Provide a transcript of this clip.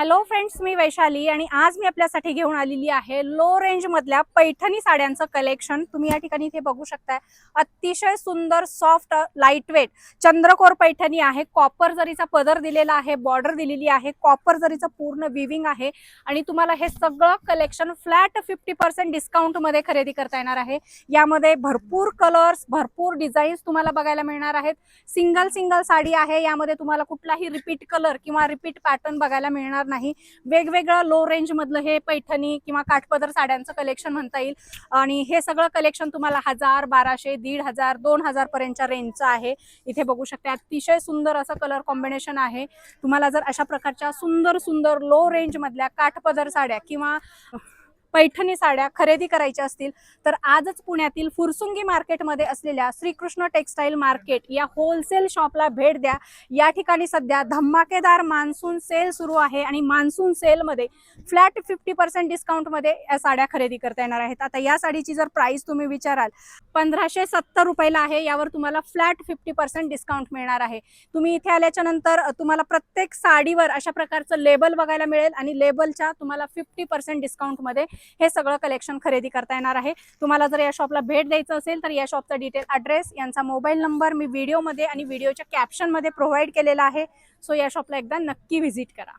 Hello friends, मी वैशाली आणि आज मी आपल्यासाठी घेऊन आलेली आहे लो रेंज मधल्या पैठणी साड्यांचं कलेक्शन। तुम्ही या ठिकाणी इथे बघू शकताय, अतिशय सुंदर सॉफ्ट लाईट वेट चंद्रकोर पैठणी आहे। कॉपर जरीचा पदर दिलेला आहे, बॉर्डर दिलेली आहे, कॉपर जरीचं पूर्ण विविंग आहे आणि तुम्हाला हे सगळं कलेक्शन फ्लॅट 50% डिस्काउंट मध्ये खरेदी करता येणार आहे। यामध्ये भरपूर कलर्स, भरपूर डिझाईन्स तुम्हाला बघायला मिळणार आहेत। सिंगल साडी आहे, यामध्ये तुम्हाला कुठलाही रिपीट कलर किंवा रिपीट पॅटर्न बघायला मिळणार नाही। वेगवेगळं लो रेंज मधलं हे पैठणी किंवा काठपदर साड्यांचं कलेक्शन म्हणता येईल आणि हे सगळं कलेक्शन तुम्हाला 1000, 1200, 1500, 2000 पर्यंतच्या रेंजचं आहे। इथे बघू शकता, अतिशय सुंदर असं कलर कॉम्बिनेशन आहे। तुम्हाला जर अशा प्रकारच्या सुंदर लो रेंज मधल्या काठपदर साड्या किंवा पैठणी साड्या खरेदी करायच्या असतील तर आजच पुण्यातील फुरसुंगी मार्केटमध्ये असलेल्या श्रीकृष्ण टेक्सटाईल मार्केट या होलसेल शॉपला भेट द्या। या ठिकाणी सध्या धमाकेदार मान्सून सेल सुरू आहे आणि मान्सून सेल मध्ये फ्लॅट 50% डिस्काउंट मध्ये या साड्या खरेदी करता येणार आहेत। आता या साडीची जर प्राइस तुम्ही विचाराल 1570 रुपयाला आहे। यावर तुम्हाला फ्लॅट 50% डिस्काउंट मिळणार आहे। तुम्ही इथे आल्याच्या नंतर तुम्हाला प्रत्येक साडीवर अशा प्रकारचं लेबल बघायला मिळेल आणि लेबलच्या तुम्हाला 50% डिस्काउंट मध्ये हे सगळं कलेक्शन खरेदी करता येणार आहे। तुम्हाला जर या शॉपला भेट द्यायचं असेल तर या शॉपचा डिटेल ॲड्रेस, यांचा मोबाईल नंबर मी व्हिडिओमध्ये आणि व्हिडिओच्या कॅप्शन मध्ये प्रोव्हाइड केलेला आहे। सो या शॉपला एकदा नक्की व्हिजिट करा।